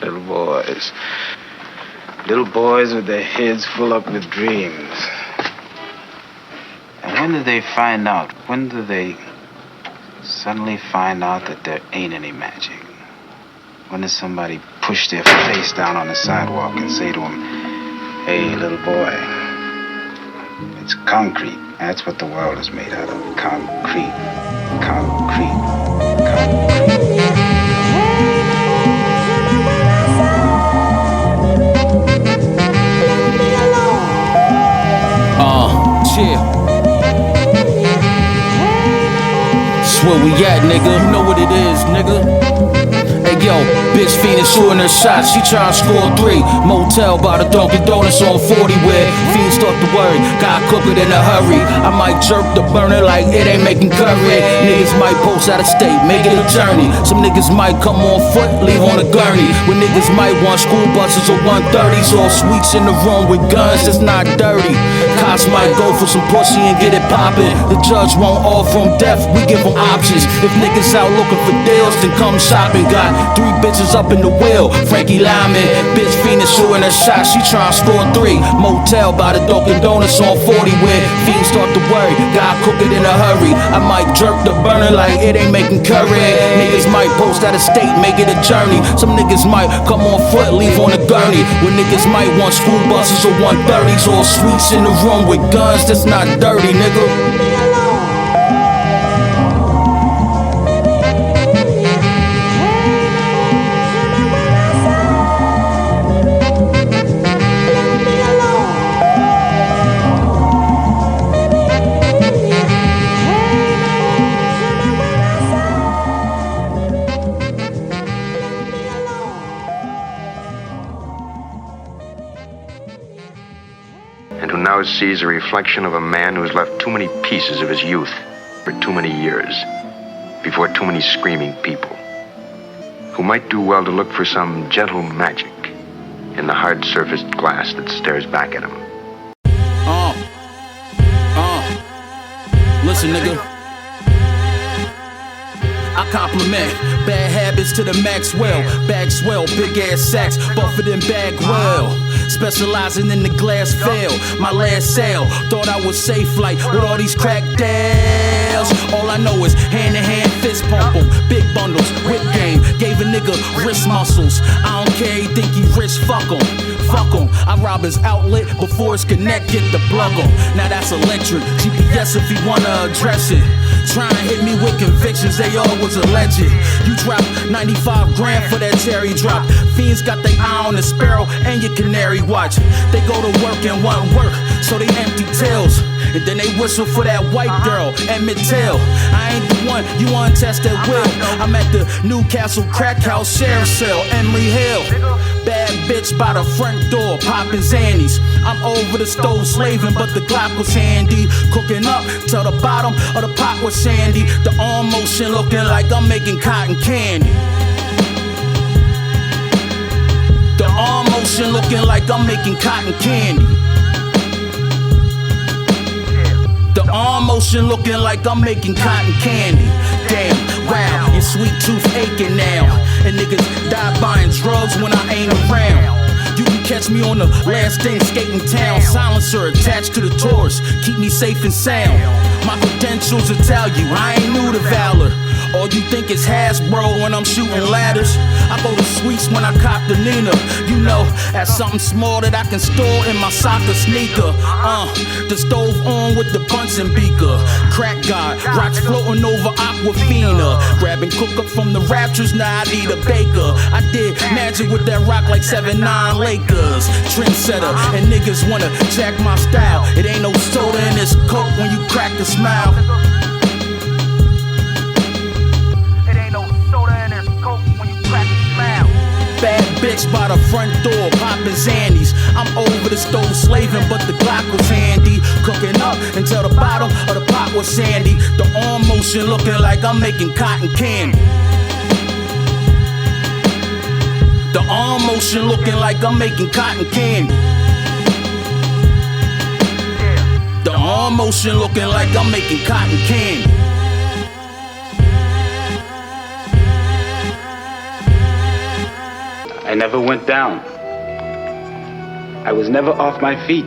Little boys. Little boys with their heads full up with dreams. And when do they find out? When do they suddenly find out that there ain't any magic? When does somebody push their face down on the sidewalk and say to them, "Hey, little boy, it's concrete. That's what the world is made out of. Concrete. Concrete. Concrete." Yeah. That's where we at, nigga. You know what it is, nigga. Hey yo, bitch fiendin' shooting her shots, she tryna score 3. Motel by the Dunkin' Donuts on 40 where fiends start to worry, gotta cook it in a hurry. I might jerk the burner like it ain't making curry. Niggas might post out of state, make it a journey. Some niggas might come on foot, leave on a gurney. When niggas might want school buses or 130s or sweets in the room with guns that's not dirty. Cops might go for some pussy and get it poppin'. The judge won't offer them death, we give them options. If niggas out looking for deals, then come shopping. Got 3 bitches up in the wheel, Frankie Lyman. Bitch fiendin' shooting her shot, she tryna score 3. Motel by the Dunkin' Donuts on 40 where fiends start to worry, gotta cook it in a hurry. I might jerk the burner like it ain't making curry. Niggas might post out of state, make it a journey. Some niggas might come on foot, leave on a gurney. When niggas might want school buses or 130s or sweets in the room with guns that's not dirty, nigga. Now sees a reflection of a man who has left too many pieces of his youth for too many years, before too many screaming people, who might do well to look for some gentle magic in the hard-surfaced glass that stares back at him. Listen, nigga. I compliment bad habits to the Maxwell. Bag swell, big ass sacks, Buffett and Bagwell. Specializing in the glass fail. My last sale, thought I was safe like with all these crack deals. All I know is hand-to-hand fist pump 'em. Big bundles, whip game, gave a nigga wrist muscles. I don't care, he think he rich, fuck him. Fuck him, I rob his outlet before his connect get the plug him. Now that's electric, GPS if he wanna address it. Trying to hit me with convictions, they all was alleged. You dropped 95 grand for that cherry drop. Fiends got their eye on the sparrow and your canary watch. They go to work and want work, so they empty tails. And then they whistle for that white girl, Emmett Till. I ain't the one you want to test at will. I'm at the Newcastle crack house, sheriff cell, Emory Hill. Bad bitch by the front door, poppin' Xannies. I'm over the stove slaving, but the Glock was handy. Cooking up till the bottom of the pot was sandy. The arm motion looking like I'm making cotton candy. The arm motion looking like I'm making cotton candy. The arm motion looking like I'm making cotton candy. Damn, wow, your sweet tooth aching now. And niggas die buying drugs when I ain't around. You can catch me on the last day skating town. Silencer attached to the Taurus, keep me safe and sound. My credentials will tell you I ain't new to valor. All you think is Hasbro when I'm shooting ladders. I go to Sweets when I cop the Nina. You know, that's something small that I can store in my soccer sneaker. The stove on with the Bunsen beaker. Crack God, rocks floating over Aquafina. Grabbing cook up from the Raptors, now I need a baker. I did magic with that rock like 7-9 Lakers. Trendsetter, and niggas wanna check my style. It ain't no soda in this coke when you crack a smile. Bad bitch by the front door, poppin' Xannies. I'm over the stove slaving, but the Glock was handy. Cooking up until the bottom of the pot was sandy. The arm motion looking like I'm making cotton candy. The arm motion looking like I'm making cotton candy. The arm motion looking like I'm making cotton candy. I never went down. I was never off my feet.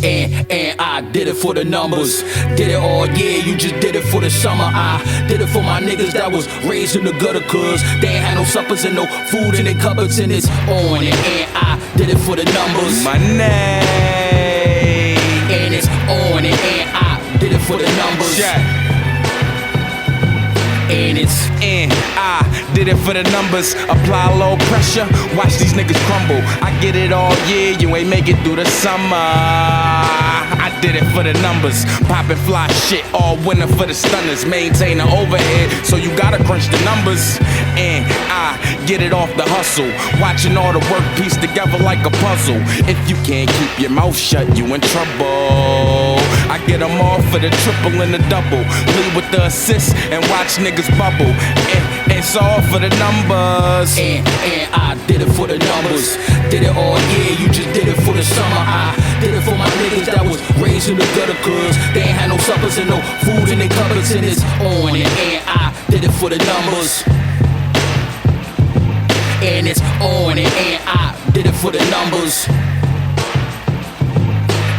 And I did it for the numbers. Did it all year, you just did it for the summer. I did it for my niggas that was raised in the gutter, cause they ain't had no suppers and no food in their cupboards, and it's on it. And I did it for the numbers. My name. And it's on it. And I did it for the numbers. Yeah. And it's I did it for the numbers. Apply a little pressure, watch these niggas crumble. I get it all year, you ain't make it through the summer. I did it for the numbers. Poppin' fly shit all winter for the stunners. Maintain the overhead, so you gotta crunch the numbers. And I get it off the hustle, watching all the work piece together like a puzzle. If you can't keep your mouth shut, you in trouble. I get them all for the triple and the double. Lead with the assist and watch niggas bubble. And it's all for the numbers. And I did it for the numbers. Did it all year, you just did it for the summer. I did it for my niggas that was raised in the gutter, cause they ain't had no suppers and no food in their cupboards, and it's on it. And I did it for the numbers. And it's on it. And I did it for the numbers.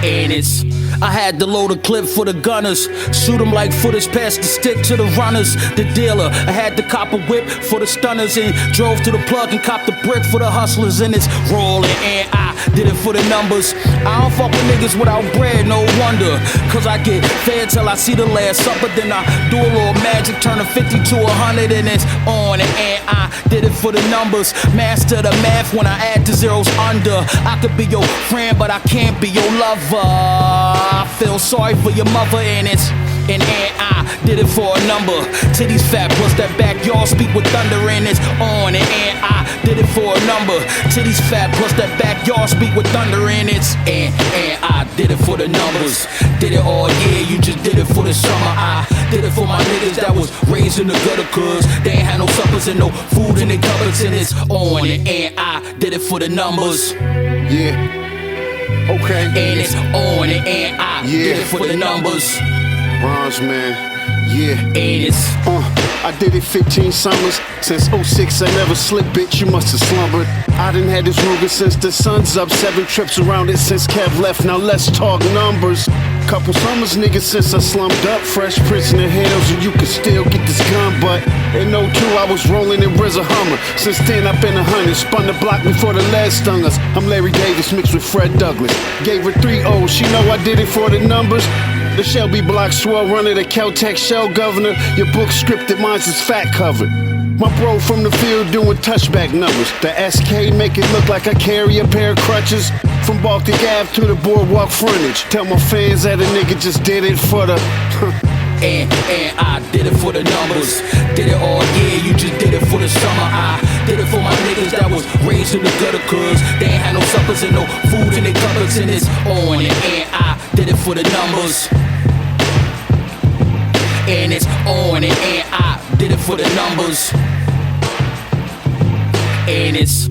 And it's I had to load a clip for the gunners, shoot them like footers, pass the stick to the runners. The dealer, I had to cop a whip for the stunners, and drove to the plug and copped the brick for the hustlers, and it's rolling. And I did it for the numbers. I don't fuck with niggas without bread, no wonder, cause I get fed till I see the last supper, then I do a little magic, turn a 50 to 100, and it's on it. And I did it for the numbers. Master the math when I add the zeros under. I could be your friend, but I can't be your lover. I feel sorry for your mother, and it's and I did it for a number. Titties fat plus that backyard speak with thunder, and it's on it. And I did it for a number. Titties fat plus that backyard speak with thunder, and it's and I did it for the numbers. Did it all year, you just did it for the summer. I did it for my niggas that was raised in the gutter, cause they ain't had no suppers and no food in their cupboards, and it's on it. And I did it for the numbers. Yeah. Okay. And it's on it. And I did it for the numbers. Bronze, man. Yeah. And it's I did it 15 summers. Since 06 I never slipped, bitch, you must have slumbered. I done had this Ruger since the sun's up. 7 trips around it since Kev left. Now let's talk numbers. Couple summers, nigga, since I slummed up. Fresh Prince in the hills, and you can still get this gun. But in 02, I was rolling in RZA Hummer. Since then, I've been 100. Spun the block before the lead stung us. I'm Larry Davis mixed with Fred Douglas. Gave her 3 O's, she know I did it for the numbers. The Shelby Block swell runner, the Caltech shell governor. Your book scripted, mine's is fat covered. My bro from the field doing touchback numbers. The SK make it look like I carry a pair of crutches. From Baltic Ave to the boardwalk frontage. Tell my fans that a nigga just did it for the and I did it for the numbers. Did it all year, you just did it for the summer. I did it for my niggas that was raised in the gutter, cause they ain't had no suppers and no food in their cupboards, and it's on it. And I did it for the numbers. And it's on it. And I did it for the numbers. And it's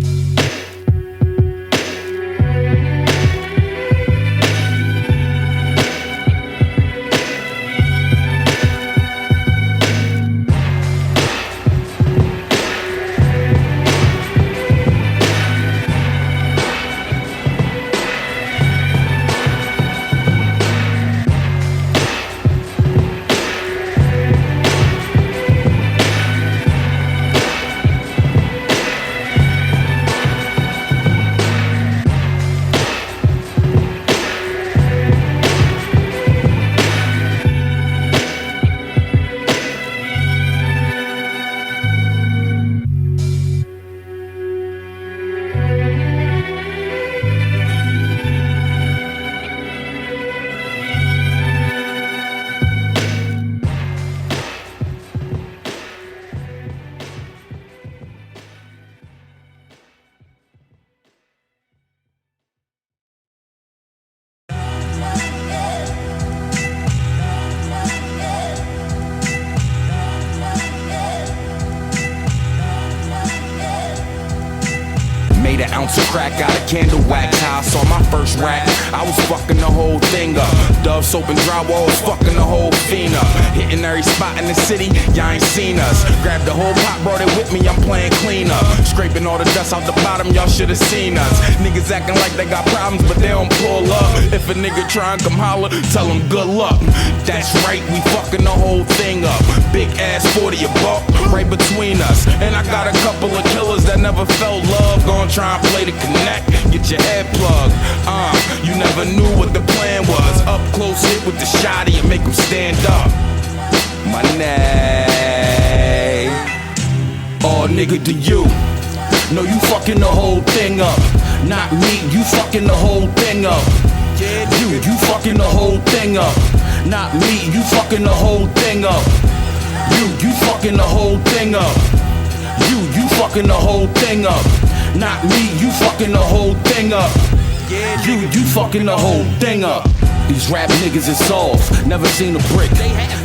Made an ounce of crack out of candle wax. How I saw my first rack, I was fucking the whole thing up. Dove soap and drywalls, fucking the whole fiend up. Hitting every spot in the city, y'all ain't seen us. Grabbed the whole pot, brought it with me, I'm playing clean up. Scraping all the dust out the bottom, y'all should've seen us. Niggas acting like they got problems, but they don't pull up. If a nigga try and come holler, tell him good luck. That's right, we fucking the whole thing up. Big ass 40 a buck, right between us. And I got a couple of killers that never felt love. Gonna try and play the connect, get your head plugged. You never knew what the plan was. Up close hit with the shotty and make them stand up. My name. Oh nigga, do you? No, you fucking the whole thing up. Not me, you fucking the whole thing up. You fucking the whole thing up. Not me, you fucking the whole thing up. You fucking the whole thing up. You fucking the whole thing up. Not me, you fucking the whole thing up. You fucking the whole thing up. These rap niggas is soft, never seen a brick.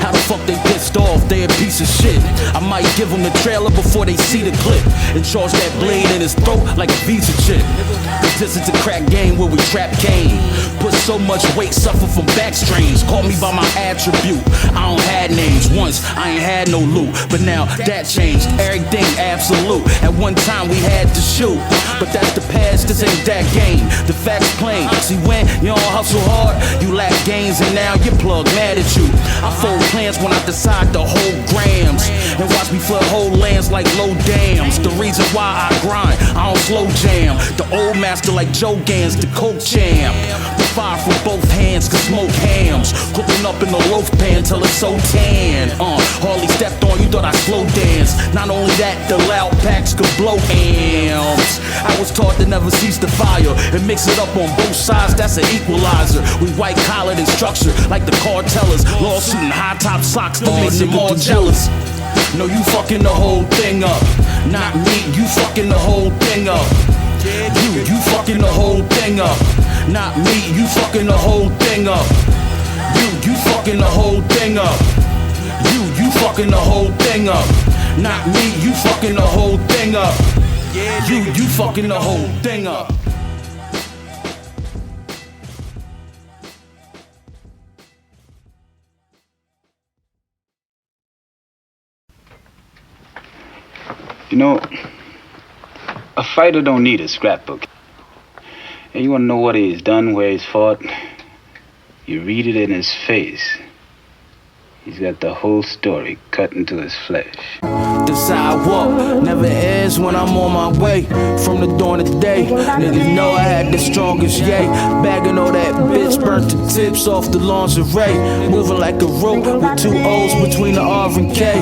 How the fuck they pissed off, they a piece of shit. I might give them the trailer before they see the clip and charge that blade in his throat like a visa chip. Cause this is a crack game where we trap cane. Put so much weight, suffer from back strains. Call me by my attribute, I don't had names. Once I ain't had no loot, but now that changed. Everything absolute, at one time we had to shoot. But that's the past, this ain't that game. The facts plain, see when you don't hustle hard, you lack gains and now your plug mad at you. I fold plans when I decide to hold grams and watch me flood whole lands like low dams. The reason why I grind, I don't slow jam. The old master like Joe Gans, the coke champ. The fire from both hands can smoke hams. Cooking up in the loaf pan till it's so tan. Hardly stepped on, you thought I slow dance. Not only that, the loud packs could blow amps. I was taught to never cease the fire and mix it up on both sides, that's an equalizer. We white collared and structured like the cartellers. Lawsuit and high top socks that makes it more jealous. No, you fucking the whole thing up. Not me, you fucking the whole thing up. You fucking the whole thing up. Not me, you fucking the whole thing up. You fucking the whole thing up. You fucking the whole thing up. Not me, you fucking the whole thing up. You fucking the whole thing up. You know, a fighter don't need a scrapbook. And you want to know what he's done, where he's fought? You read it in his face. He's got the whole story cut into his flesh. The sidewalk never ends when I'm on my way. From the dawn of day, niggas know I had the strongest yay. Bagging all that bitch, burnt the tips off the lingerie. Moving like a rope with two O's between the R and K.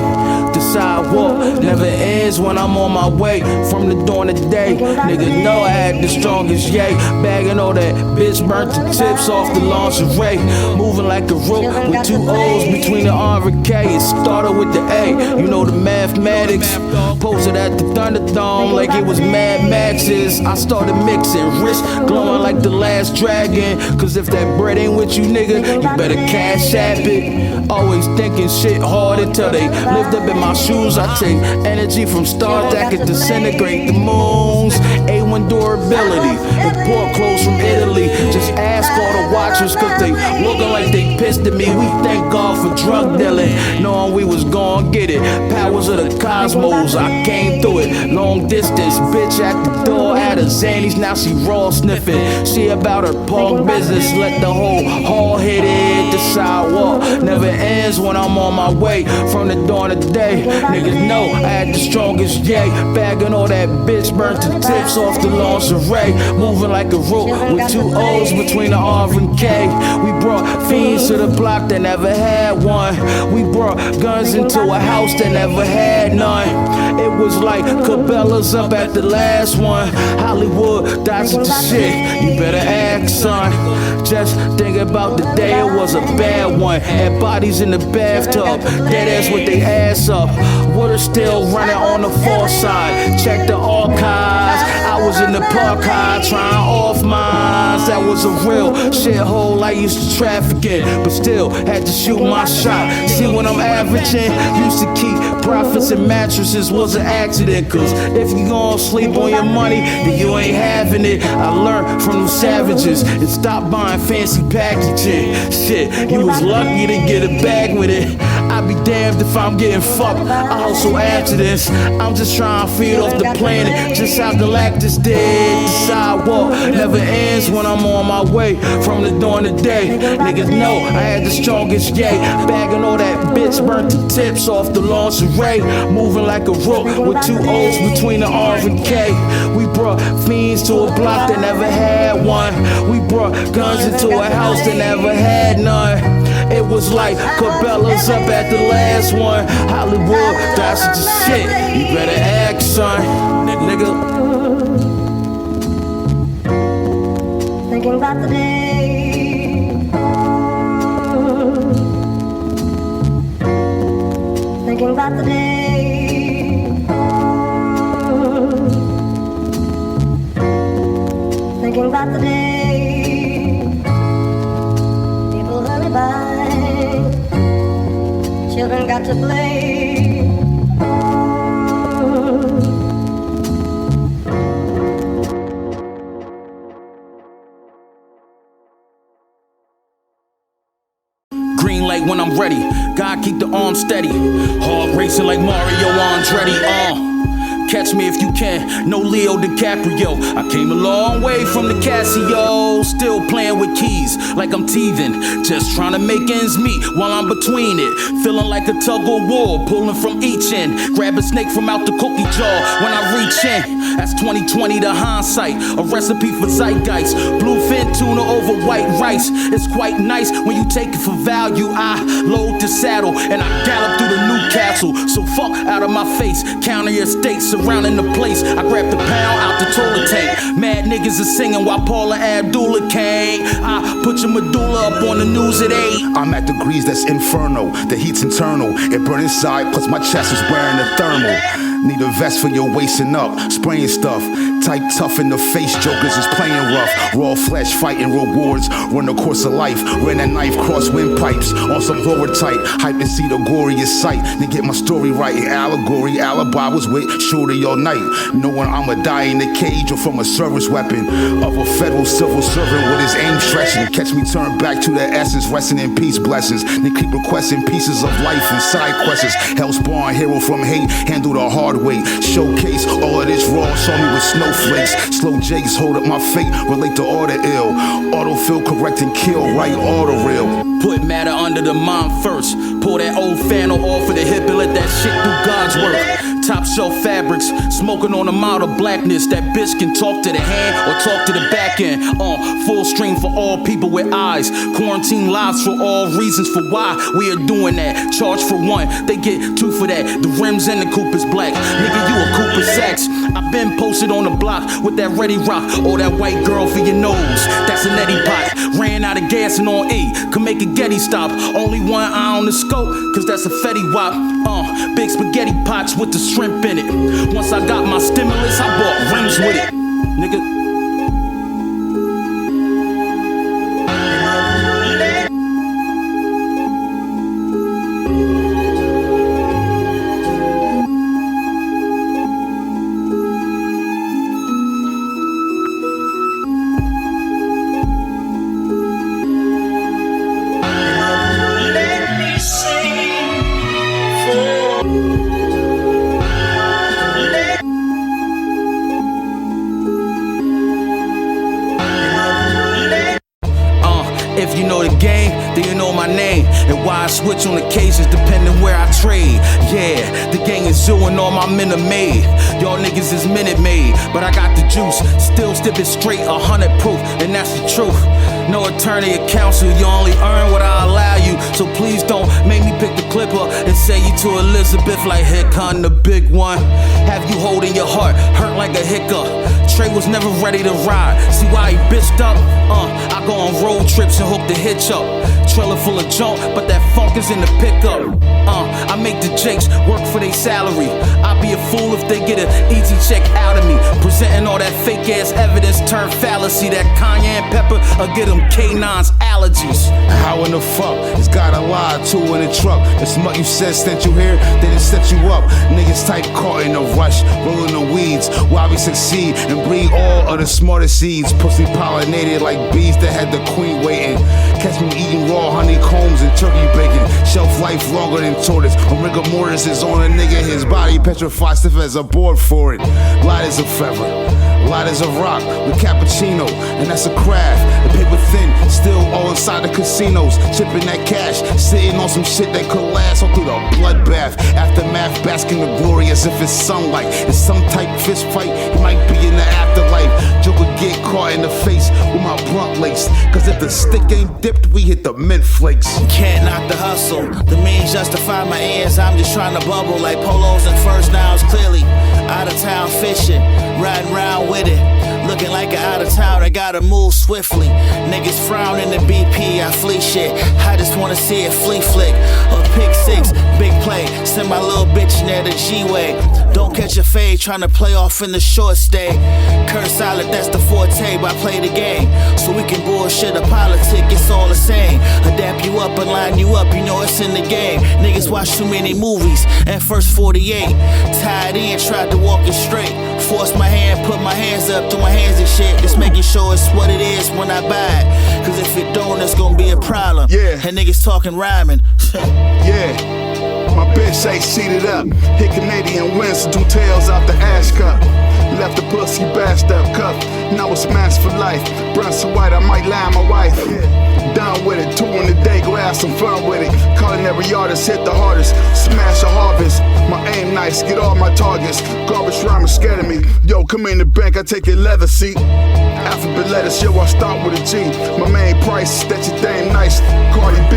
The sidewalk never ends when I'm on my way. From the dawn of day, niggas know I had the strongest yay. Bagging all that bitch, burnt the tips off the lingerie. Moving like a rope with two O's between the R and K. It started with the A, you know the mathematics. Posted at the Thunderdome like it was Mad Max's. I started mixing, wrist glowing like the last dragon. Cause if that bread ain't with you, nigga, you better cash app it. Always thinking shit hard until they lived up in my shoes. I take energy from stars that could disintegrate the moons. A1 durability, import clothes from Italy. Just ask all the watchers cause they looking like they pissed at me. We thank God for drug dealing, knowing we was gon' get it. Powers of the cosmos, I came through it. Long distance, bitch at the door at a Zanny's, now she raw sniffing. She about her punk business, let the whole hall hit it. The sidewalk never ends when I'm on my way. From the dawn of day, niggas know I had the strongest yay. Bagging all that bitch, burnt the tips off the lingerie. Moving like a rope with two O's between the R and K. We brought fiends to the block that never had one. We brought guns into a house that never had none. It was like Cabela's up at the last one. Hollywood dodging the shit, you better act, son. Just think about the day, it was a bad one. Had bodies in the bathtub, dead ass with they ass up. Water still running on the far side. Check the archives, I was girls in the park high trying off mines. That was a real shithole I used to traffic in, but still had to shoot my shot. See what I'm averaging? Used to keep profits and mattresses, was an accident. Cause if you gon' sleep on your money, then you ain't having it. I learned from them savages and stopped buying fancy packaging. Shit, you was lucky to get a bag with it. I'd be damned if I'm getting fucked. I hustle after this. I'm just trying to feed off the planet, just how Galactus did. The sidewalk never ends when I'm on my way from the dawn to day. Niggas know I had the strongest yay. Bagging all that bitch, burnt the tips off the lingerie. Moving like a rook with two O's between the R and K. We brought fiends to a block that never had one. We brought guns into a house that never had none. It was like Cabela's up at the last one. Hollywood, that's the shit. You better act, son. Nigga. Thinking about the day. Thinking about the day. Thinking about the day. People hurry by. Children got to play. Green light when I'm ready. God keep the arm steady. Heart racing like Mario Andretti. Catch me if you can, no Leo DiCaprio. I came a long way from the Casio, still playing with keys like I'm teething. Just trying to make ends meet while I'm between it. Feeling like a tug of war, pulling from each end. Grab a snake from out the cookie jar when I reach in. That's 2020 to hindsight, a recipe for zeitgeist. Bluefin tuna over white rice. It's quite nice when you take it for value. I load the saddle and I gallop through the Newcastle. So fuck out of my face, counter your estates surrounding the place. I grabbed the pound out the toilet tank. Mad niggas is singing while Paula Abdullah came. I put your medulla up on the news at 8. I'm at degrees that's inferno. The heat's internal. It burn inside, plus my chest is wearing a thermal. Need a vest for your wasting up, spraying stuff. Type tough in the face, jokers is playing rough. Raw flesh fighting rewards, run the course of life. Ran that knife cross windpipes on some lower type. Hype to see the goriest sight, then get my story right. In allegory, alibi was with shorty all night. Knowing I'ma die in the cage or from a service weapon of a federal civil servant with his aim stretching. Catch me turn back to the essence, resting in peace blessings. Then keep requesting pieces of life and side quests. Hellspawn, hero from hate, handle the hard way. Showcase all of this raw, saw me with snowflakes. Slow Jakes, hold up my fate, relate to all the ill. Autofill, correct and kill, right all the real. Put matter under the mind first. Pull that old flannel off of the hip and let that shit do God's work. Top shelf fabrics, smoking on a mild of blackness. That bitch can talk to the hand or talk to the back end. Full stream for all people with eyes. Quarantine lives for all reasons for why we are doing that. Charge for one, they get two for that. The rims and the coupe is black. Nigga, you a Cooper Sacks. I been posted on the block with that ready rock. Oh, that white girl for your nose, that's an Eddie pot. Ran out of gas and on E, could make a Getty stop. Only one eye on the scope, cause that's a Fetty Wap. Big spaghetti pots with the shrimp in it. Once I got my stimulus, I bought rims with it. Nigga. If you know the game, then you know my name. And why I switch on occasions depending where I trade. Yeah, the gang is zoo and all my men are made. Y'all niggas is minute made, but I got the juice. Still step it straight, 100 proof, and that's the truth. No attorney or counsel, you only earn what I allow you. So please don't make me pick the clip up and say you to Elizabeth like, here come the big one. Have you holding your heart, hurt like like a hiccup. Trey was never ready to ride. See why he bitched up? I go on road trips and hook the hitch up. Trailer full of junk, but that funk is in the pickup. I make the jakes work for their salary. I'd be a fool if they get an easy check out of me. Presenting all that fake ass evidence turned fallacy. That cayenne pepper will get them canines allergies. How in the fuck is God alive? Two in the truck. The smut you said sent you here, then it set you up. Niggas type caught in a rush, rolling the weeds. Why we succeed and breed all of the smartest seeds. Pussy pollinated like bees that had the queen waiting. Catch me eating raw honeycombs and turkey bacon. Shelf life longer than tortoise. When rigor mortis is on a nigga, his body petrified stiff as a board for it. Light as a feather, light as a rock with cappuccino, and that's a craft. The paper thin, still all inside the casinos. Chipping that cash, sitting on some shit that could last all through the bloodbath. Aftermath, basking the glory as if it's sunlight. It's some type fist fight, he might be in the afterlife. Joker get caught in the face with my blunt lace. Cause if the stick ain't dipped, we hit the mint flakes. Can't knock the hustle. The means justify my ends. I'm just trying to bubble like polos and first downs. Clearly, out of town fishing, riding around with it. Looking like an out of town, I gotta move swiftly. Niggas frown in the BP, I flee shit. I just wanna see it flea flick. A pick six, big play. Send my little bitch in there the G-way. Don't catch a fade, tryna play off in the short stay. Curse solid, that's the forte, but I play the game. So we can bullshit a politic, it's all the same. Adapt you up and line you up, you know it's in the game. Niggas watch too many movies, and first 48. Tied in, tried to walk it straight. Forced my hand, put my hands up, threw my hands and shit. Just making sure it's what it is when I buy it. Cause if it don't, it's gonna be a problem. Yeah. And niggas talking rhyming. Yeah. My bitch ain't seated up. Hit Canadian winds, do tails out the ash cup. Left the pussy bashed up cup. Now it's smashed for life. Brown so white, I might lie my wife. Done with it, 2 in the day, go have some fun with it. Culinary artist, hit the hardest. Smash a harvest. My aim nice, get all my targets. Garbage rhyme scared of me. Yo, come in the bank, I take your leather seat. Alphabet letters, yo, I start with a G. My main price, that your thing nice. Cardi B.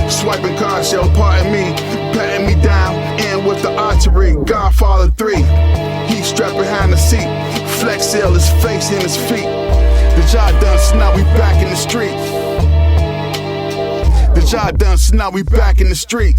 Swiping cards, yo, pardon me. Patting me down, in with the archery. Godfather 3. He strapped behind the seat. Flex seal his face and his feet. The job done, so now we back in the street. The job done, so now we back in the street.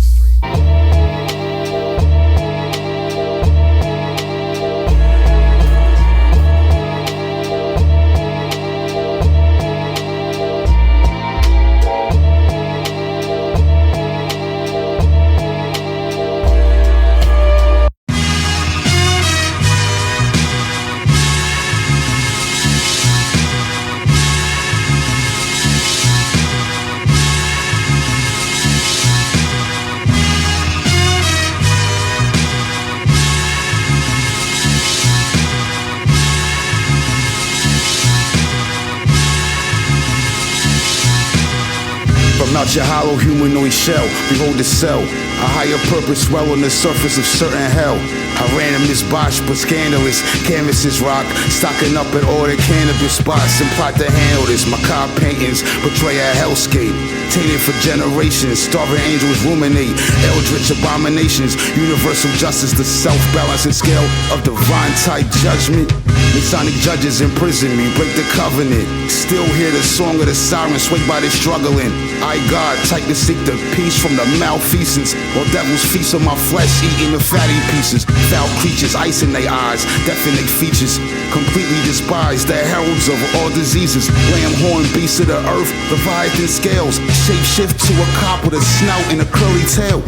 From out your hollow humanoid shell, behold the cell. A higher purpose well on the surface of certain hell. I randomness botch, but scandalous. Canvases rock, stocking up at all the cannabis spots and plot to handle this. Macabre paintings portray a hellscape, tainted for generations. Starving angels ruminate, eldritch abominations. Universal justice, the self-balancing scale of divine type judgment. Masonic judges imprison me, break the covenant. Still hear the song of the siren swayed by the struggling. I God, tight to seek the peace from the malfeasance. While devils feast on my flesh, eating the fatty pieces. Foul creatures, ice in their eyes, definite features. Completely despise the heralds of all diseases. Lamb horn beasts of the earth, Leviathan scales. Shape shift to a cop with a snout and a curly tail.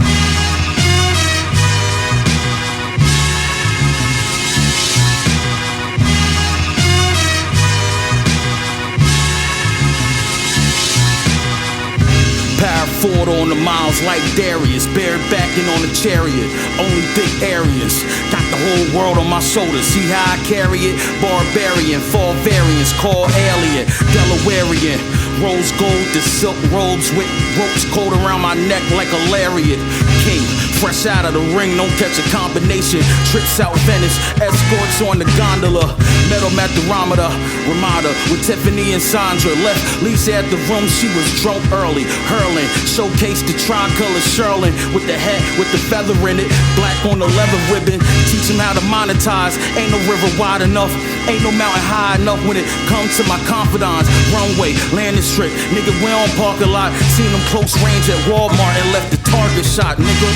Ford on the miles like Darius, bared backing on the chariot, only thick areas. Got the whole world on my shoulders, see how I carry it? Barbarian, fall variants, call alien, Delawarean. Rose gold, the silk robes with ropes cold around my neck like a lariat. King, Fresh out of the ring, don't catch a combination. Trips out Venice, escorts on the gondola. Metal matherometer, Ramada with Tiffany and Sandra. Left Lisa at the room, she was drunk early. Hurling, showcased the tricolor Sherlin with the hat with the feather in it. Black on the leather ribbon, teach him how to monetize. Ain't no river wide enough, ain't no mountain high enough when it comes to my confidants. Runway, landing strip, nigga, we on park a lot. Seen them close range at Walmart and left the target shot, nigga.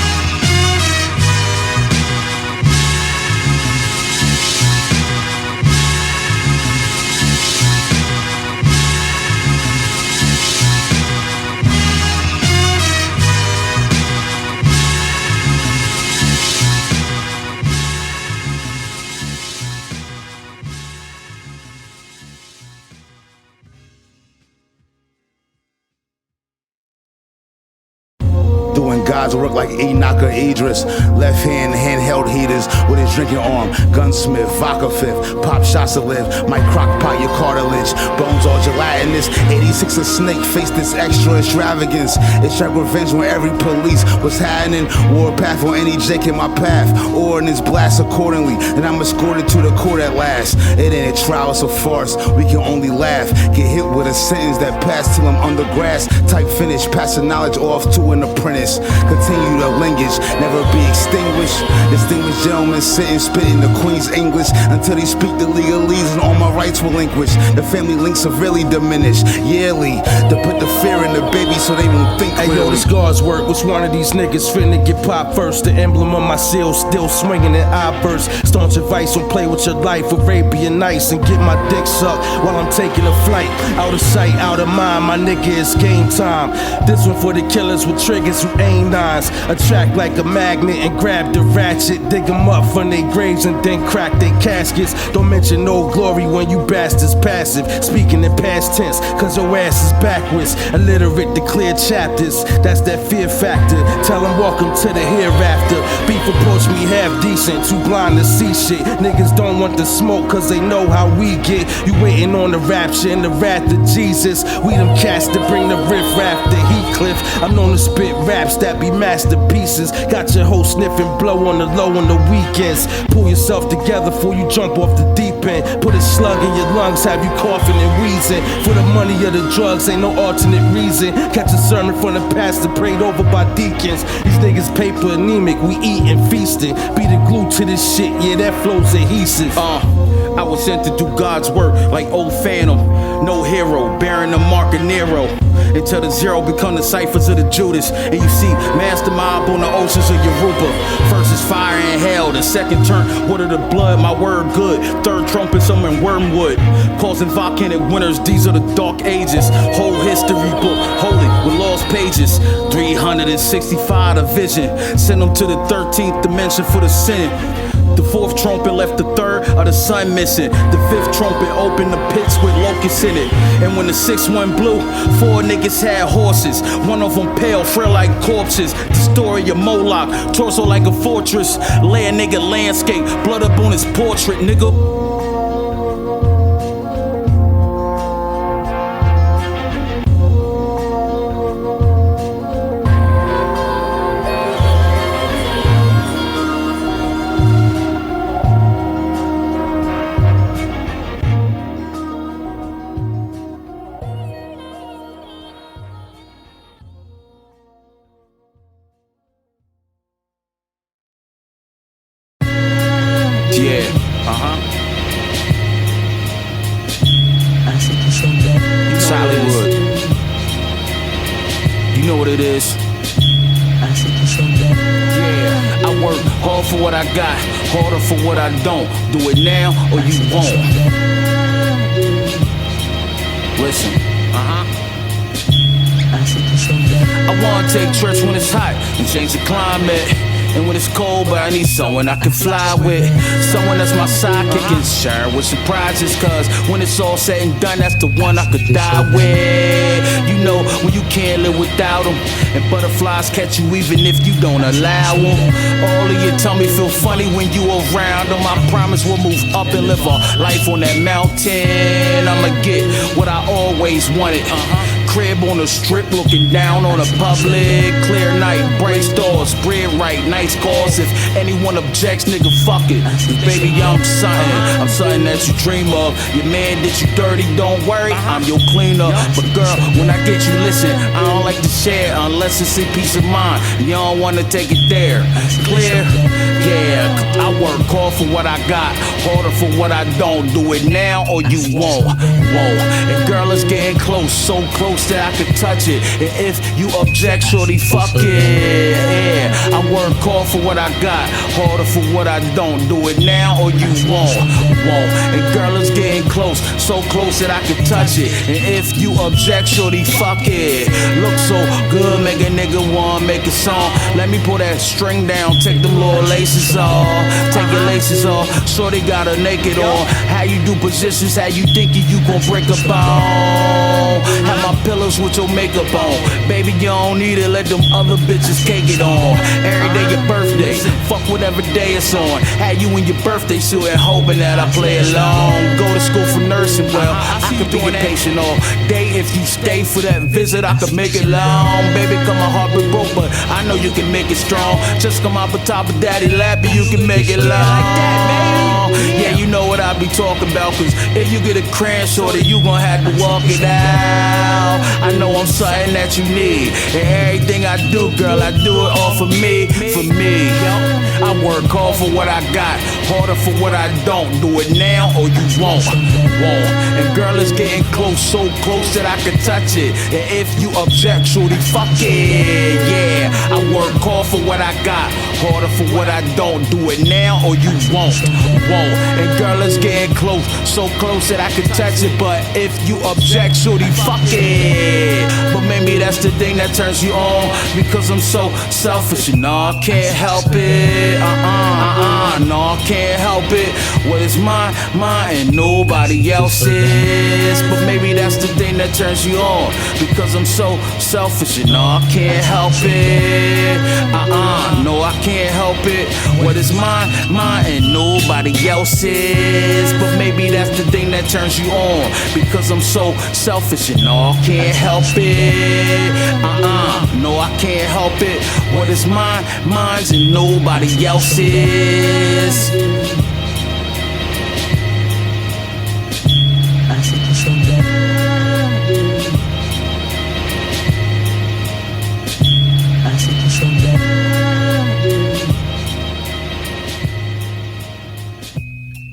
Doing God's work like Enoch or Idris. Left hand, handheld heaters with his drinking arm. Gunsmith, vodka fifth, pop shots to live. My crock pot, your cartilage. Bones all gelatinous. 86 a snake, face this extra extravagance. Extract revenge when every police was hiding. Warpath on any Jake in my path. Ordnance blast accordingly. And I'm escorted to the court at last. It ain't a trial, it's a farce. We can only laugh. Get hit with a sentence that passed till I'm under grass. Type finish, pass the knowledge off to an apprentice. Continue the linkage, never be extinguished. Distinguished gentlemen sitting, spitting the Queen's English until they speak the legalese and all my rights relinquished. The family links are really diminished yearly to put the fear in the baby so they won't think. Hey yo, this God's work. Which one of these niggas finna get popped first? The emblem of my seal still swinging in outbursts. Staunch advice, don't play with your life. Arabian Nights and get my dick sucked while I'm taking a flight. Out of sight, out of mind, my nigga, it's game time. This one for the killers with triggers who aim nines. Attract like a magnet and grab the ratchet. Dig them up from their graves and then crack their caskets. Don't mention no glory when you bastards passive. Speaking in past tense, cause your ass is backwards. Illiterate to clear chapters, that's that fear factor. Tell them welcome to the hereafter. Beef approach me half decent, too blind to see shit. Niggas don't want the smoke cause they know how we get. You waiting on the rapture and the wrath of Jesus. We them cats that bring the riff raff to Heathcliff. I'm known to spit raps that be masterpieces. Got your whole sniffing blow on the low on the weekends. Pull yourself together before you jump off the deep end. Put a slug in your lungs, have you coughing and wheezing. For the money of the drugs, ain't no alternate reason. Catch a sermon from the pastor prayed over by deacons. These niggas paper anemic, we eating, feasting. Be the glue to this shit, yeah, that flow's adhesive. I was sent to do God's work like old Phantom. No hero, bearing the mark of Nero. Until the zero become the ciphers of the Judas. And you see master mob on the oceans of Yoruba. First is fire and hell, the second turn water to blood, my word good. Third trumpet, some in wormwood. Causing volcanic winters, these are the dark ages. Whole history book, holy with lost pages. 365 the vision. Send them to the 13th dimension for the sin. The fourth trumpet left the third of the sun missing. The fifth trumpet opened the pits with locusts in it. And when the sixth one blew, 4 niggas had horses. One of them pale, frail like corpses. The story of Moloch, torso like a fortress. Lay a nigga landscape, blood up on his portrait, nigga. Yeah, It's Hollywood. You know what it is. Yeah, I work hard for what I got, harder for what I don't. Do it now or you won't. Listen, I wanna take trips when it's hot and change the climate. And when it's cold, but I need someone I can fly with. Someone that's my sidekick and share with surprises. Cause when it's all said and done, that's the one I could die with. You know, when you can't live without them. And butterflies catch you even if you don't allow them. All of your tummy feel funny when you around them. I promise we'll move up and live a life on that mountain. I'ma get what I always wanted. crib on the strip, looking down on the public. Clear night, bright stars, spread right, nice cause. If anyone objects, nigga, fuck it. 'Cause baby, I'm something that you dream of. Your man did you dirty, don't worry, I'm your cleaner. But girl, when I get you, listen, I don't like to share unless it's in peace of mind. You don't wanna take it there. Clear? Yeah, I work hard for what I got, harder for what I don't. Do it now or you won't. And girl, it's getting close, so close that I can touch it. And if you object, shorty, fuck it. Yeah, I work hard for what I got, harder for what I don't. Do it now or you won't. And girl, it's getting close, so close that I can touch it. And if you object, shorty, fuck it. Look so good, make a nigga wanna make a song. Let me pull that string down, take them little laces off. Take your laces off, shorty got her naked on. How you do positions, how you thinking you gon' break a bone. Have my pillows with your makeup on. Baby, you don't need it, let them other bitches cake it on. Every day your birthday, fuck whatever day it's on. Had you in your birthday suit and hoping that I play along. Go to school for nursing, well, I could be a patient all day. If you stay for that visit, I could make it long. Baby, come my heart be broke, but I know you can make it strong. Just come off the top of daddy lap and you can make it long. Yeah, you know what I be talking about, 'cause if you get a cramp, shorty, you gon' have to walk it out. I know I'm something that you need, and everything I do, girl, I do it all for me, for me. I work hard for what I got, harder for what I don't. Do it now or you won't. And girl, it's getting close, so close that I can touch it. And if you object, shorty, fuck it. Yeah, I work hard for what I got, harder for what I don't. Do it now or you won't. And girl, it's getting close, so close that I can touch it. But if you object, shorty, fuck it. But maybe that's the thing that turns you on, because I'm so selfish, and no, I can't help it. No, I can't help it. What is mine, and nobody else's. But maybe that's the thing that turns you on, because I'm so selfish, and no, I can't help it. No, I can't help it. What is mine, and nobody else's. But maybe that's the thing that turns you on, because I'm so selfish, and no, I can't help it. No, I can't help it. What is mine, and nobody else's. I see you so bad. I see you so bad.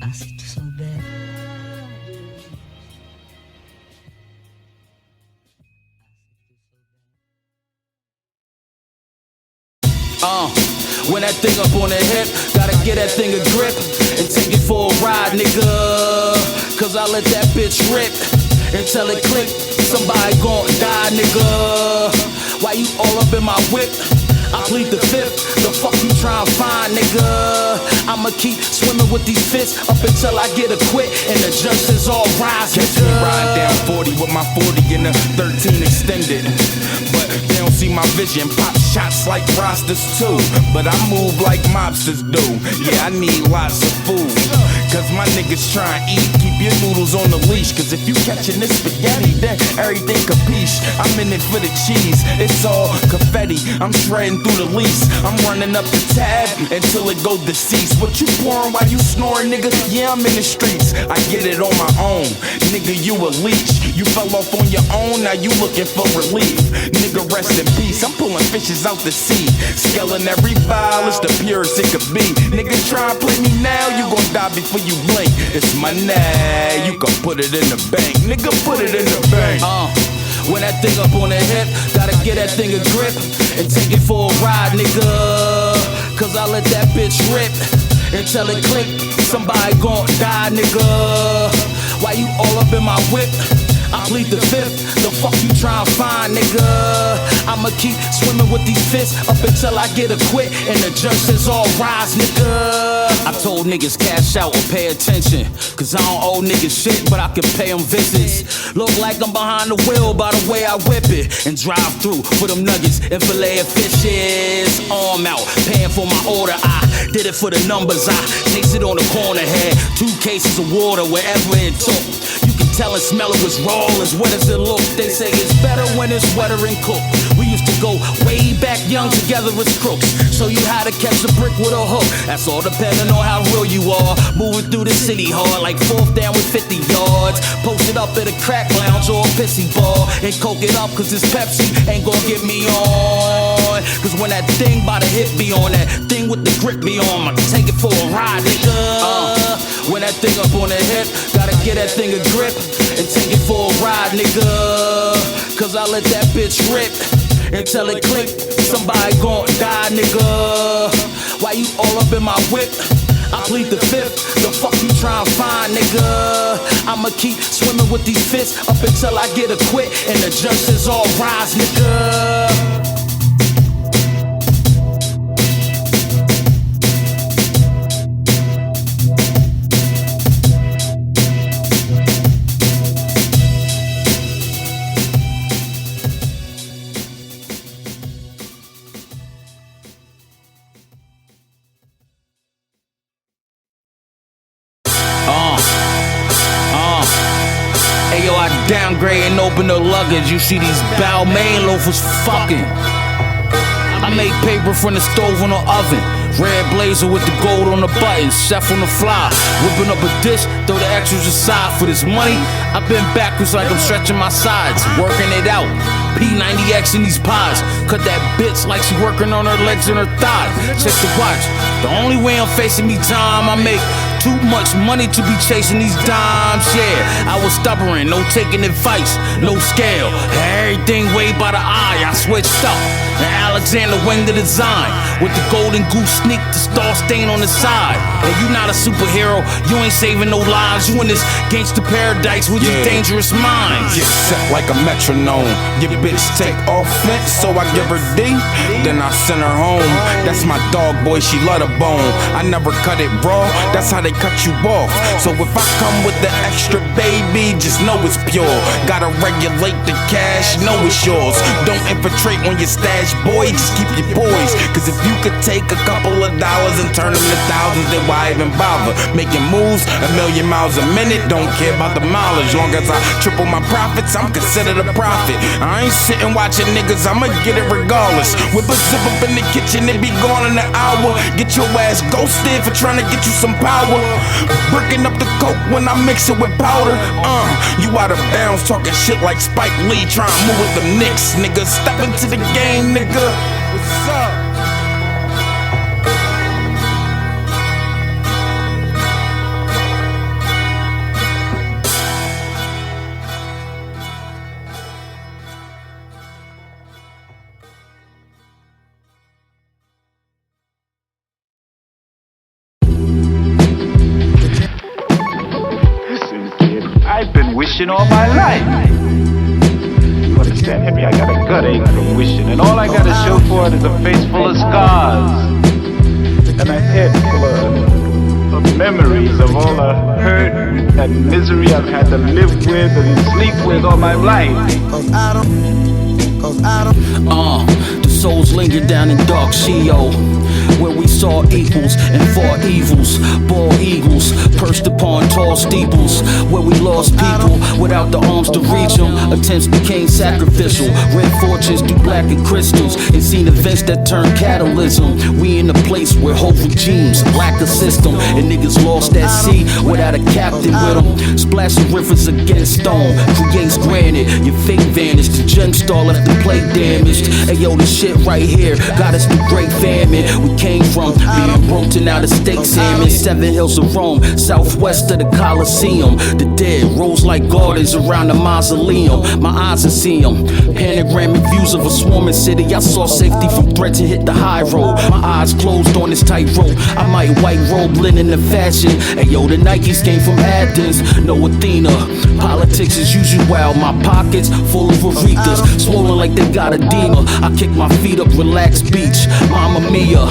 I see you so bad. When that thing up on the hip, gotta get that thing a grip and take it for a ride, nigga. 'Cause I let that bitch rip until it click. Somebody gon' die, nigga. Why you all up in my whip? I plead the fifth. The fuck you tryna find, nigga? I'ma keep swimming with these fists up until I get a quit, and the judge says all rise, nigga. Catch me riding down 40 with my 40 and a 13 extended. But they don't see my vision. Pop shots like rosters too, but I move like mobsters do. Yeah, I need lots of food, 'cause my niggas tryna eat. Keep your noodles on the leash, 'cause if you catching this spaghetti, then everything capiche. I'm in it for the cheese, it's all confetti. I'm shredding through the lease, I'm running up the tab until it go deceased. What you pouring while you snoring, nigga? Yeah, I'm in the streets, I get it on my own. Nigga, you a leech, you fell off on your own, now you looking for relief. Nigga, rest in peace, I'm pulling fishes out the sea, scaling every vial, it's the purest it could be. Nigga, try and play me now, you gon' die before you blink. It's money, you can put it in the bank. Nigga, put it in the bank. When that thing up on the hip, gotta get that thing a grip and take it for a ride, nigga. 'Cause I let that bitch rip until it click. Somebody gon' die, nigga. Why you all up in my whip? I plead the fifth. The fuck you tryna find, nigga? I'ma keep swimming with these fists up until I get a quit, and the judge says all rise, nigga. I told niggas cash out or pay attention, 'cause I don't owe niggas shit, but I can pay them visits. Look like I'm behind the wheel by the way I whip it, and drive through for them nuggets and filet of fishes. Arm out, paying for my order. I did it for the numbers. I tasted on the corner, had 2 cases of water wherever it took. You can tell and smell it was raw, as wet as it look. They say it's better when it's wetter and cooked. We used to go way back young together as crooks. Show you how to catch a brick with a hook. That's all depending on how real you are. Moving through the city hard like 4th down with 50 yards. Posted up at a crack lounge or a pissy bar. And coke it up cause this Pepsi ain't gon' get me on. Cause when that thing by the hip be on, that thing with the grip be on, I take it for a ride, nigga. When that thing up on the hip, gotta get that thing a grip and take it for a ride, nigga. Cause I let that bitch rip until it click. Somebody gon' die, nigga. Why you all up in my whip? I plead the 5th. The fuck you tryna find, nigga? I'ma keep swimming with these fists up until I get a quit and the judge says all rise, nigga. Hey yo, I downgrade and open the luggage. You see these Balmain loafers fucking. I make paper from the stove on the oven. Red blazer with the gold on the buttons, chef on the fly. Whipping up a dish, throw the extras aside for this money. I've been backwards like I'm stretching my sides, working it out. P90X in these pies. Cut that bitch like she working on her legs and her thighs. Check the watch. The only way I'm facing me time, I make too much money to be chasing these dimes, yeah. I was stubborn, no taking advice, no scale. Everything weighed by the eye, I switched up. And Alexander Wang the design. With the golden goose sneak, the star stain on the side. And you not a superhero, you ain't saving no lives. You in this gangster paradise with your dangerous minds. Get set like a metronome. Your bitch take offense, so I give her D, then I send her home. That's my dog, boy, she love the bone. I never cut it raw, that's how they cut you off. So if I come with the extra, baby, just know it's pure. Gotta regulate the cash, know it's yours. Don't infiltrate on your stash, boy, just keep your poise. Cause if you could take a couple of dollars and turn them to thousands, then why even bother? Making moves 1,000,000 miles a minute, don't care about the mileage. Long as I triple my profits, I'm considered a prophet. I ain't sitting watching niggas, I'ma get it regardless. Whip a zip up in the kitchen, it be gone in an hour. Get your ass ghosted for trying to get you some power. Bricking up the coke when I mix it with powder. You out of bounds talking shit like Spike Lee, trying to move with them Knicks, nigga. Step into the game, nigga. What's up? I've been wishing all my life. You understand, Henry? I got a gut ache from wishing, and all I got to show for it is a face full of scars and a head full of memories of all the hurt and misery I've had to live with and sleep with all my life. The souls linger down in dark Sheol, where we saw equals and fought evils. Bald eagles perched upon tall steeples, where we lost people without the arms to reach them. Attempts became sacrificial, red fortunes through black and crystals, and seen events that turned catalysm. We in a place where whole regimes lack a system, and niggas lost at sea without a captain with them. Splashing rivers against stone creates granite. Your fate vanished, the gem star left the plate damaged. Hey yo, the shit right here got us through great famine. We came from being broke to now the steak salmon. 7 hills of Rome, southwest of the Colosseum. The dead rose like gardens around the mausoleum. My eyes have seen them. Panoramic views of a swarming city. I saw safety from threat to hit the high road. My eyes closed on this tightrope. I might white robe linen and fashion. Hey yo, the Nikes came from Athens, no Athena. Politics is usual, my pockets full of Aretha's, swollen like they got edema. I kick my feet up, relaxed beach, Mamma Mia.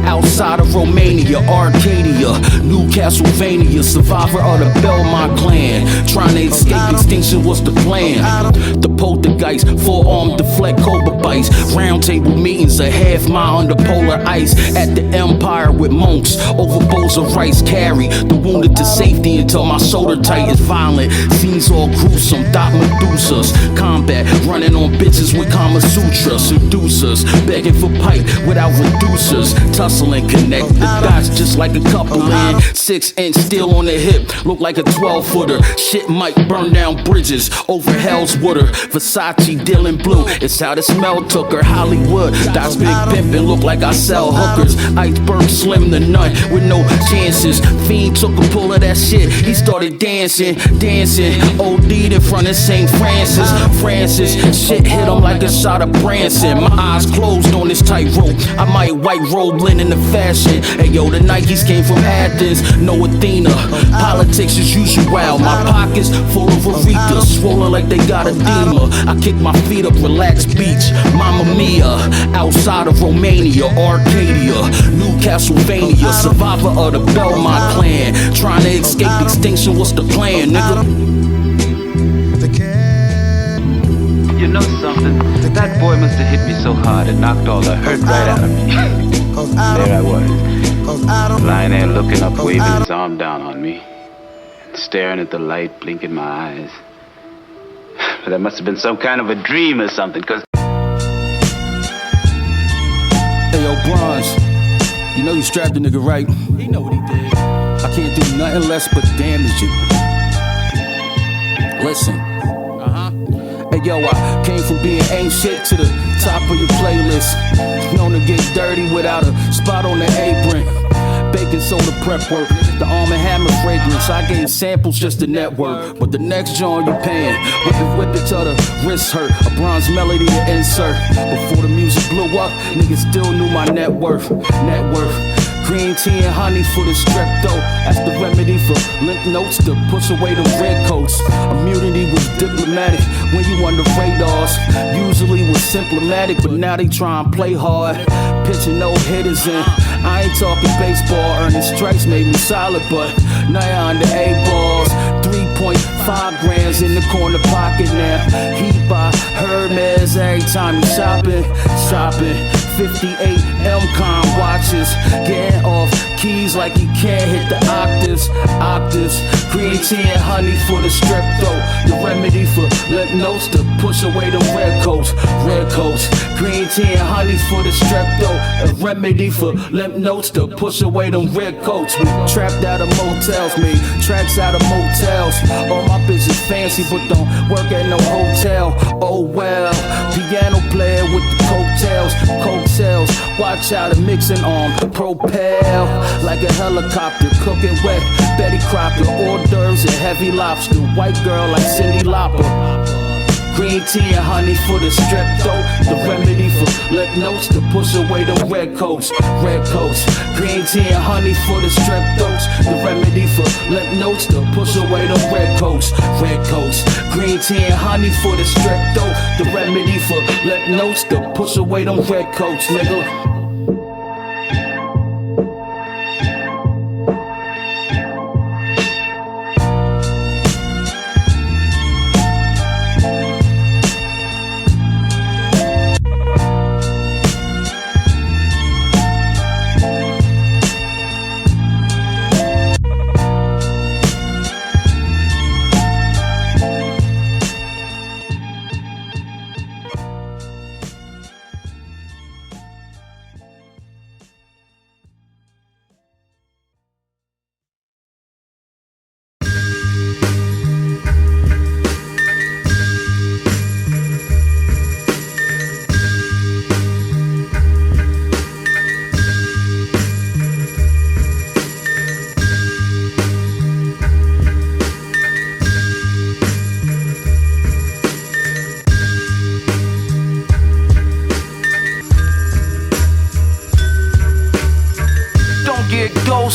Outside of Romania, Arcadia, New Castlevania, survivor of the Balmain clan. Trying to escape extinction was the plan. The poltergeist, forearm deflect cobra bites. Round table meetings a half mile under polar ice. At the Empire with monks over bowls of rice. Carry the wounded to safety until my shoulder tight is violent. Scenes all gruesome, Doc Medusas. Combat, running on bitches with Kama Sutra. Seducers, begging for pipe without reducers. Tussling, connect the dots just like a couple in. 6-inch steel on the hip, look like a 12-footer. Shit might burn down bridges over Hell's Water. Versace dealing blue, it's how the smell took her. Hollywood, Doc's big pimpin', look like I sell hookers. Iceberg slim to none with no chances. Fiend took a pull of that shit, he started dancing. OD'd in front of St. Francis. Shit hit him like a shot of Branson. My eyes closed on this tightrope, I might white robe blending the fashion. Hey yo, the Nikes came from Athens, no Athena. Politics as usual, my pockets full of Aretha, swollen like they got edema. I kick my feet up, relaxed beach, Mamma Mia. Outside of Romania, Arcadia, New Castlevania. Survivor of the Balmain clan, trying to escape extinction, what's the plan, nigga? You know something? That boy must have hit me so hard it knocked all the hurt right out of me. There I was, lying there looking up, waving his arm down on me, staring at the light, blinking my eyes. But that must have been some kind of a dream or something, cause... Hey yo, Bronze, you know you strapped the nigga right. He know what he did. I can't do nothing less but damage you. Listen. Hey yo, I came from being ain't shit to the top of your playlist. Known to get dirty without a spot on the apron. Baking soda prep work, the Arm & Hammer fragrance. I gave samples just to network, but the next joint you paying. Whip it till the wrist hurt, a bronze melody to insert. Before the music blew up, niggas still knew my net worth. Green tea and honey for the strepto. That's the remedy for lymph notes to push away the red coats. Immunity was diplomatic when you under radars. Usually was symptomatic, but now they try and play hard. Pitching no hitters in. I ain't talking baseball. Earning strikes made me solid, but now you're under 8 balls. 3.5 grams in the corner pocket now. He buy Hermes every time he shopping. 58 M-Con watches, getting off keys like he can't hit the octaves. Green tea and honey for the strepto, the remedy for lymph nodes to push away the red coats. Green tea and honey for the strepto, a remedy for lymph nodes to push away them red coats. We trapped out of motels, made tracks out of motels. All my bitches fancy, but don't work at no hotel. Oh well, piano player with the coattails. Watch out, a mixing arm, propel like a helicopter, cooking wet. Betty Crocker, hors d'oeuvres and heavy lobster. White girl like Cyndi Lauper. Green tea and honey for the strepto, the remedy for lymph nodes to push away the red coats. Green tea and honey for the streptos, the remedy for lymph nodes to push away the red coats. Green tea and honey for the strepto, the remedy for lymph nodes to push away them red coats, nigga.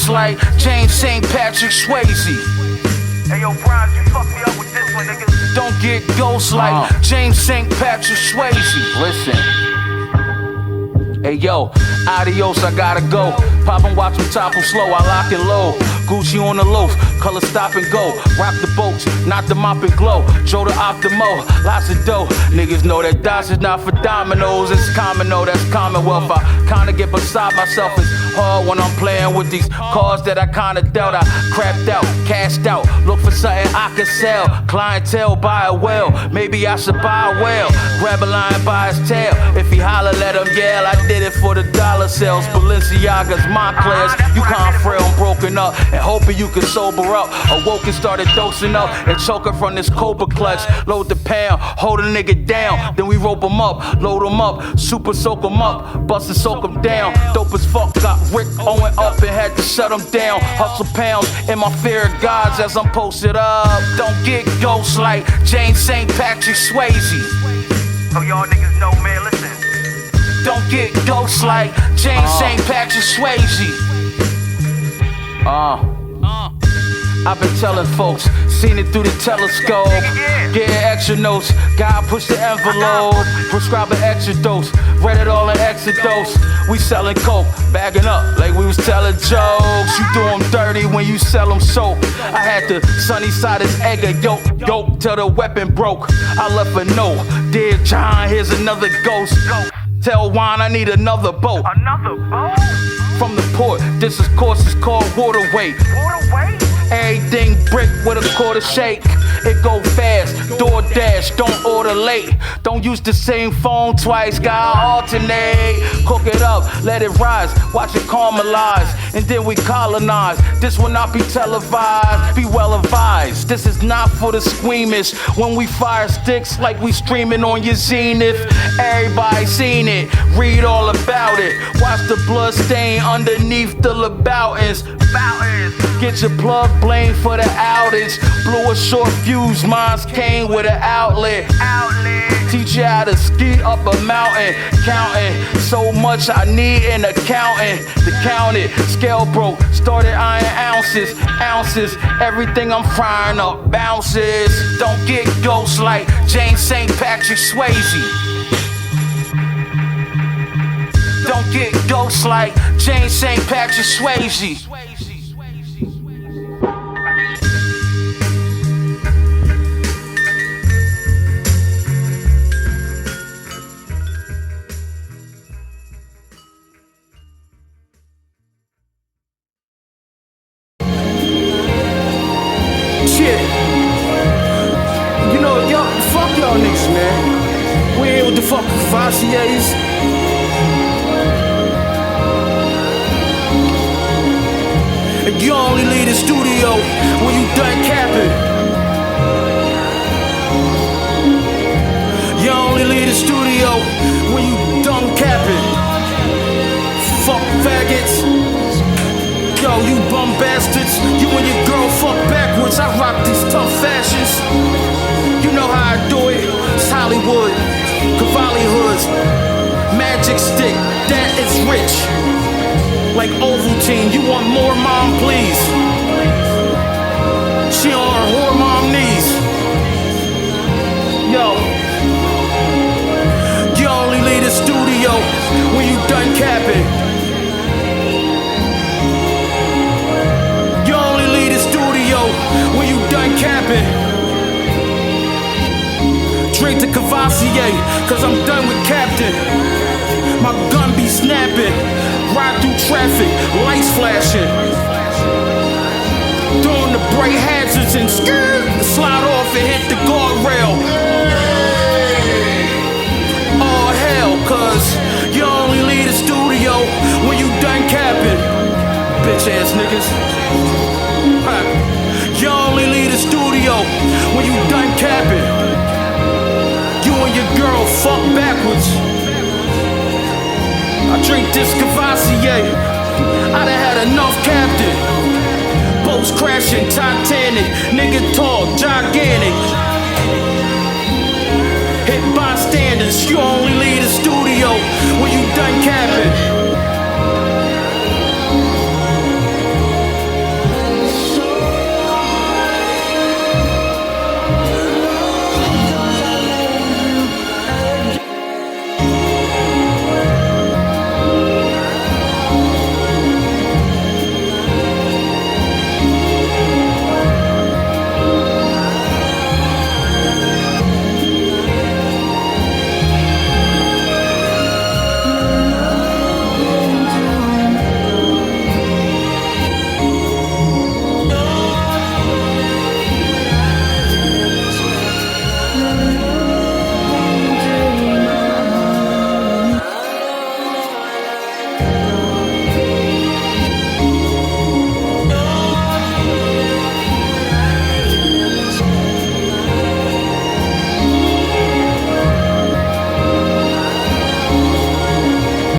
Like James St. Patrick Swayze. Hey yo, Bronze, you fucked me up with this one, nigga. Don't get ghost like James St. Patrick Swayze. Listen. Hey yo, adios, I gotta go. Pop and watch me topple slow, I lock it low. Gucci on the loaf, color stop and go. Rock the boats, knock the mop and glow. Joe the Optimo, lots of dough. Niggas know that Dayz is not for dominoes. It's common, no, that's Commonwealth. I kinda get beside myself. It's hard when I'm playing with these cards that I kinda dealt. I crapped out, cashed out. Look for something I can sell. Clientele buy a well. Maybe I should buy a whale. Grab a lion by his tail. If he holler, let him yell. I did it for the dollar sales. Balenciagas, Montclairs. You can't frail and broken up. And hoping you can sober up. Awoke and started dosing up. And choking from this Cobra clutch. Load the pound, hold a nigga down. Then we rope him up, load him up. Super soak him up, bust and soak him down. Dope as fuck, got Rick Owen up and had to shut him down. Hustle pounds in my fear of gods as I'm posted up. Don't get ghosts like James St. Patrick Swayze. So y'all niggas know, man, listen. Don't get ghosts like James St. Patrick Swayze. I've been telling folks, seen it through the telescope. Getting extra notes, God push the envelope. Prescribe an extra dose, read it all in Exodus. We selling coke, bagging up like we was telling jokes. You do them dirty when you sell them soap. I had to sunny side his egg a yoke till the weapon broke. I left a note, dear John, here's another ghost. Tell Juan I need another boat. Another boat? From the port, this is course is called waterway. Waterway? Everything brick with a quarter shake. It go fast, DoorDash, don't order late. Don't use the same phone twice, gotta alternate. Cook it up, let it rise, watch it caramelize. And then we colonize, this will not be televised. Be well advised, this is not for the squeamish. When we fire sticks like we streaming on your zenith. Everybody seen it, read all about it. Watch the blood stain underneath the Laboutins. Get your plug blamed for the outage. Blew a short fuse, mines came with an outlet. Teach you how to ski up a mountain. Counting so much I need an accountant to count it. Scale broke, started eyeing ounces. Everything I'm frying up bounces. Don't get ghosts like James St. Patrick Swayze. Don't get ghosts like James St. Patrick Swayze. Shit. You know, y'all, fuck y'all niggas, man. We ain't with the fucking Cavassiers. And you only leave the studio when you done capping. You only leave the studio when you done capping. Fuck faggots. Yo, you bum bastards. You and your girl fuck backwards. I rock these tough fashions. You know how I do it. It's Hollywood, Cavalli hoods, magic stick. That is rich. Like Ovaltine, you want more, mom, please? She on her whore mom knees. Yo, you only leave the studio when you done capping. You only leave the studio when you done capping. Drink the Cavassier, cause I'm done with Captain. My gun be snapping. Ride through traffic, lights flashing. Doing the brake hazards and slide off and hit the guardrail. Oh hell, cause you only leave the studio when you done capping. Bitch ass niggas. You only leave the studio when you done capping. You and your girl fuck backwards. I drink this Cavassier. I done had enough, Captain. Boats crashing, Titanic. Nigga tall, giant.